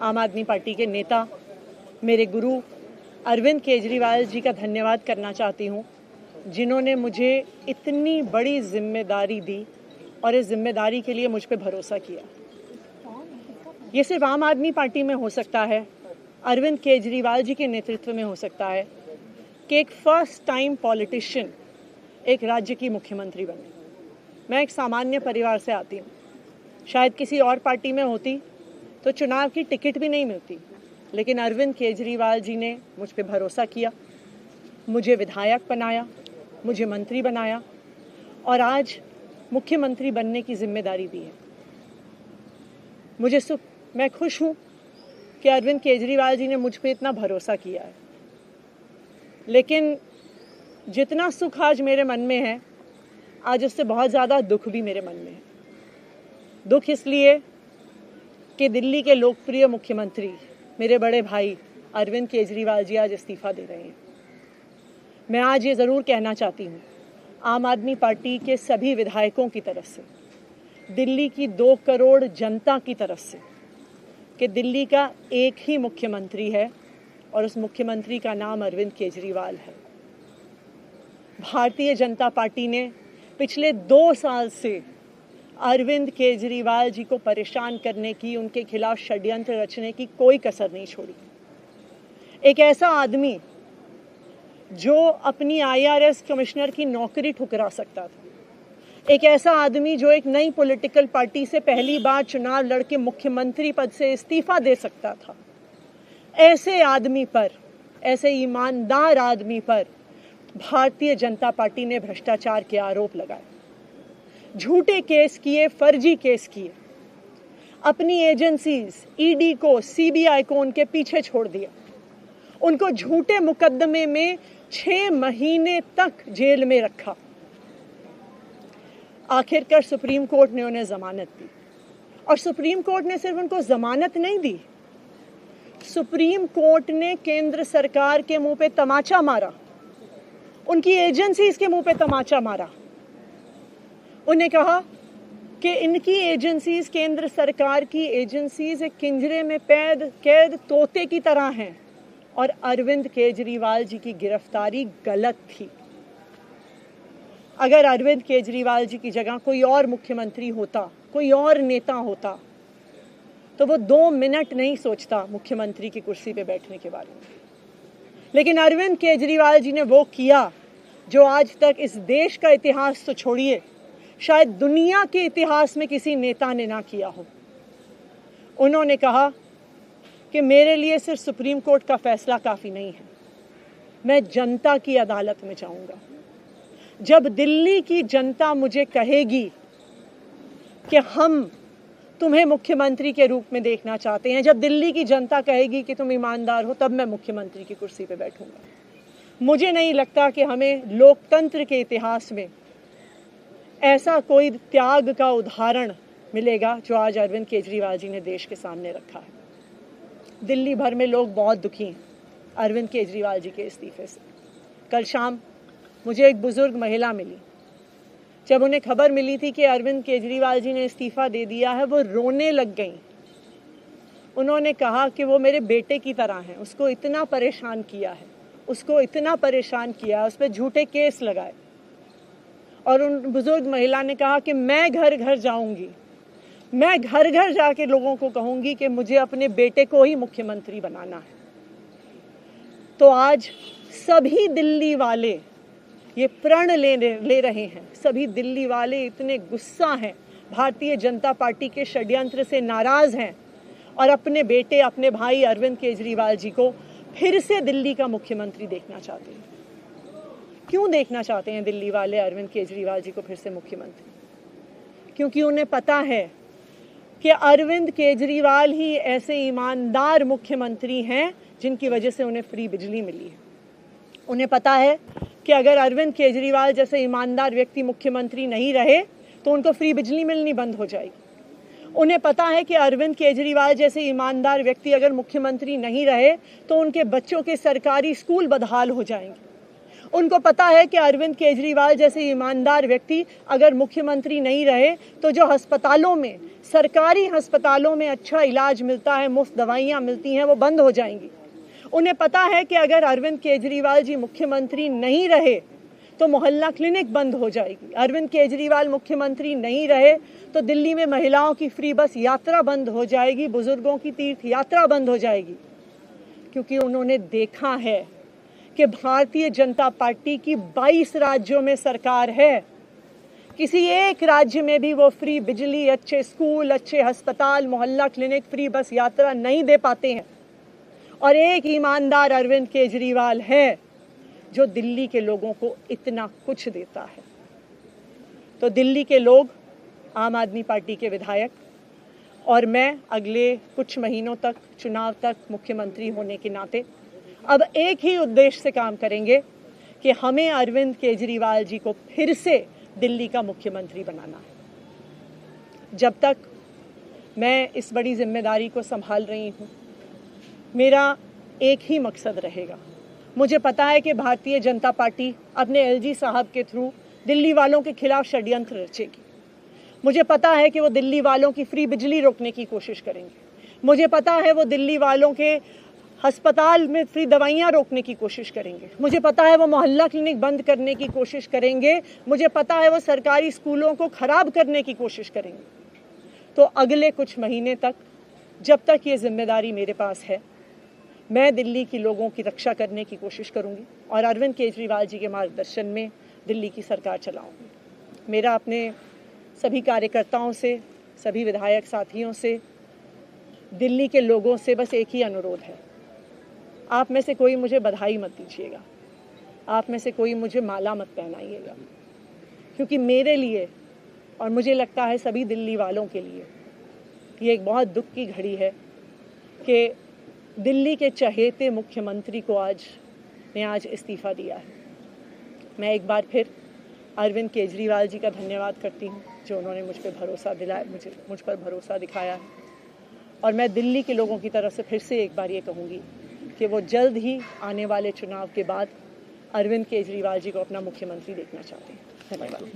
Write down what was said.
आम आदमी पार्टी के नेता, मेरे गुरु अरविंद केजरीवाल जी का धन्यवाद करना चाहती हूँ, जिन्होंने मुझे इतनी बड़ी जिम्मेदारी दी और इस जिम्मेदारी के लिए मुझ पे भरोसा किया। ये सिर्फ आम आदमी पार्टी में हो सकता है, अरविंद केजरीवाल जी के नेतृत्व में हो सकता है कि एक फर्स्ट टाइम पॉलिटिशियन एक राज्य की मुख्यमंत्री बने। मैं एक सामान्य परिवार से आती हूँ, शायद किसी और पार्टी में होती तो चुनाव की टिकट भी नहीं मिलती, लेकिन अरविंद केजरीवाल जी ने मुझ पे भरोसा किया, मुझे विधायक बनाया, मुझे मंत्री बनाया और आज मुख्यमंत्री बनने की जिम्मेदारी दी है। मैं खुश हूँ कि अरविंद केजरीवाल जी ने मुझ पे इतना भरोसा किया है, लेकिन जितना सुख आज मेरे मन में है, आज उससे बहुत ज़्यादा दुख भी मेरे मन में है। दुख इसलिए कि दिल्ली के लोकप्रिय मुख्यमंत्री मेरे बड़े भाई अरविंद केजरीवाल जी आज इस्तीफा दे रहे हैं। मैं आज ये ज़रूर कहना चाहती हूँ आम आदमी पार्टी के सभी विधायकों की तरफ से, दिल्ली की 2 करोड़ जनता की तरफ से, कि दिल्ली का एक ही मुख्यमंत्री है और उस मुख्यमंत्री का नाम अरविंद केजरीवाल है। भारतीय जनता पार्टी ने पिछले 2 साल से अरविंद केजरीवाल जी को परेशान करने की, उनके खिलाफ षड्यंत्र रचने की कोई कसर नहीं छोड़ी। एक ऐसा आदमी जो अपनी IRS कमिश्नर की नौकरी ठुकरा सकता था, एक ऐसा आदमी जो एक नई पॉलिटिकल पार्टी से पहली बार चुनाव लड़के मुख्यमंत्री पद से इस्तीफा दे सकता था, ऐसे आदमी पर, ऐसे ईमानदार आदमी पर भारतीय जनता पार्टी ने भ्रष्टाचार के आरोप लगाए, झूठे केस किए, फर्जी केस किए, अपनी एजेंसीज ED को, CBI को उनके पीछे छोड़ दिया, उनको झूठे मुकदमे में 6 महीने तक जेल में रखा। आखिरकार सुप्रीम कोर्ट ने उन्हें जमानत दी और सुप्रीम कोर्ट ने सिर्फ उनको जमानत नहीं दी, सुप्रीम कोर्ट ने केंद्र सरकार के मुंह पे तमाचा मारा, उनकी एजेंसीज के मुंह पे तमाचा मारा। उन्हें कहा कि इनकी एजेंसीज, केंद्र सरकार की एजेंसीज एक पिंजरे में कैद तोते की तरह हैं और अरविंद केजरीवाल जी की गिरफ्तारी गलत थी। अगर अरविंद केजरीवाल जी की जगह कोई और मुख्यमंत्री होता, कोई और नेता होता, तो वो 2 मिनट नहीं सोचता मुख्यमंत्री की कुर्सी पे बैठने के बारे में। लेकिन अरविंद केजरीवाल जी ने वो किया जो आज तक इस देश का इतिहास तो छोड़िए, शायद दुनिया के इतिहास में किसी नेता ने ना किया हो। उन्होंने कहा कि मेरे लिए सिर्फ सुप्रीम कोर्ट का फैसला काफ़ी नहीं है, मैं जनता की अदालत में जाऊंगा। जब दिल्ली की जनता मुझे कहेगी कि हम तुम्हें मुख्यमंत्री के रूप में देखना चाहते हैं, जब दिल्ली की जनता कहेगी कि तुम ईमानदार हो, तब मैं मुख्यमंत्री की कुर्सी पे बैठूंगा। मुझे नहीं लगता कि हमें लोकतंत्र के इतिहास में ऐसा कोई त्याग का उदाहरण मिलेगा जो आज अरविंद केजरीवाल जी ने देश के सामने रखा है। दिल्ली भर में लोग बहुत दुखी हैं अरविंद केजरीवाल जी के इस्तीफे से। कल शाम मुझे एक बुजुर्ग महिला मिली, जब उन्हें खबर मिली थी कि अरविंद केजरीवाल जी ने इस्तीफा दे दिया है, वो रोने लग गई। उन्होंने कहा कि वो मेरे बेटे की तरह हैं, उसको इतना परेशान किया है, उसको इतना परेशान किया, उस पर झूठे केस लगाए। और उन बुजुर्ग महिला ने कहा कि मैं घर घर जाऊंगी, मैं घर घर जाके लोगों को कहूंगी कि मुझे अपने बेटे को ही मुख्यमंत्री बनाना है। तो आज सभी दिल्ली वाले ये प्रण ले रहे हैं, सभी दिल्ली वाले इतने गुस्सा हैं, भारतीय जनता पार्टी के षड्यंत्र से नाराज हैं और अपने बेटे, अपने भाई अरविंद केजरीवाल जी को फिर से दिल्ली का मुख्यमंत्री देखना चाहते हैं। क्यों देखना चाहते हैं दिल्ली वाले अरविंद केजरीवाल जी को फिर से मुख्यमंत्री? क्योंकि उन्हें पता है कि अरविंद केजरीवाल ही ऐसे ईमानदार मुख्यमंत्री हैं जिनकी वजह से उन्हें फ्री बिजली मिली है। उन्हें पता है कि अगर अरविंद केजरीवाल जैसे ईमानदार व्यक्ति मुख्यमंत्री नहीं रहे तो उनको फ्री बिजली मिलनी बंद हो जाएगी। उन्हें पता है कि अरविंद केजरीवाल जैसे ईमानदार व्यक्ति अगर मुख्यमंत्री नहीं रहे तो उनके बच्चों के सरकारी स्कूल बदहाल हो जाएंगे। उनको पता है कि अरविंद केजरीवाल जैसे ईमानदार व्यक्ति अगर मुख्यमंत्री नहीं रहे तो जो अस्पतालों में, सरकारी अस्पतालों में अच्छा इलाज मिलता है, मुफ्त दवाइयाँ मिलती हैं, वो बंद हो जाएंगी। उन्हें पता है कि अगर अरविंद केजरीवाल जी मुख्यमंत्री नहीं रहे तो मोहल्ला क्लिनिक बंद हो जाएगी। अरविंद केजरीवाल मुख्यमंत्री नहीं रहे तो दिल्ली में महिलाओं की फ्री बस यात्रा बंद हो जाएगी, बुजुर्गों की तीर्थ यात्रा बंद हो जाएगी। क्योंकि उन्होंने देखा है कि भारतीय जनता पार्टी की 22 राज्यों में सरकार है, किसी एक राज्य में भी वो फ्री बिजली, अच्छे स्कूल, अच्छे अस्पताल, मोहल्ला क्लिनिक, फ्री बस यात्रा नहीं दे पाते हैं। और एक ईमानदार अरविंद केजरीवाल है जो दिल्ली के लोगों को इतना कुछ देता है। तो दिल्ली के लोग, आम आदमी पार्टी के विधायक और मैं अगले कुछ महीनों तक, चुनाव तक मुख्यमंत्री होने के नाते अब एक ही उद्देश्य से काम करेंगे कि हमें अरविंद केजरीवाल जी को फिर से दिल्ली का मुख्यमंत्री बनाना है। जब तक मैं इस बड़ी जिम्मेदारी को संभाल रही हूँ, मेरा एक ही मकसद रहेगा। मुझे पता है कि भारतीय जनता पार्टी अपने एलजी साहब के थ्रू दिल्ली वालों के खिलाफ षड्यंत्र रचेगी। मुझे पता है कि वो दिल्ली वालों की फ्री बिजली रोकने की कोशिश करेंगे। मुझे पता है वो दिल्ली वालों के अस्पताल में फ्री दवाइयाँ रोकने की कोशिश करेंगे। मुझे पता है वो मोहल्ला क्लिनिक बंद करने की कोशिश करेंगे। मुझे पता है वो सरकारी स्कूलों को खराब करने की कोशिश करेंगे। तो अगले कुछ महीने तक, जब तक ये जिम्मेदारी मेरे पास है, मैं दिल्ली के लोगों की रक्षा करने की कोशिश करूंगी और अरविंद केजरीवाल जी के मार्गदर्शन में दिल्ली की सरकार चलाऊंगी। मेरा अपने सभी कार्यकर्ताओं से, सभी विधायक साथियों से, दिल्ली के लोगों से बस एक ही अनुरोध है, आप में से कोई मुझे बधाई मत दीजिएगा, आप में से कोई मुझे माला मत पहनाइएगा, क्योंकि मेरे लिए और मुझे लगता है सभी दिल्ली वालों के लिए ये एक बहुत दुख की घड़ी है कि दिल्ली के चहेते मुख्यमंत्री को आज इस्तीफा दिया है। मैं एक बार फिर अरविंद केजरीवाल जी का धन्यवाद करती हूँ जो उन्होंने मुझ पर भरोसा दिलाया, मुझ पर भरोसा दिखाया है। और मैं दिल्ली के लोगों की तरफ से फिर से एक बार ये कहूँगी कि वो जल्द ही आने वाले चुनाव के बाद अरविंद केजरीवाल जी को अपना मुख्यमंत्री देखना चाहते हैं। धन्यवाद।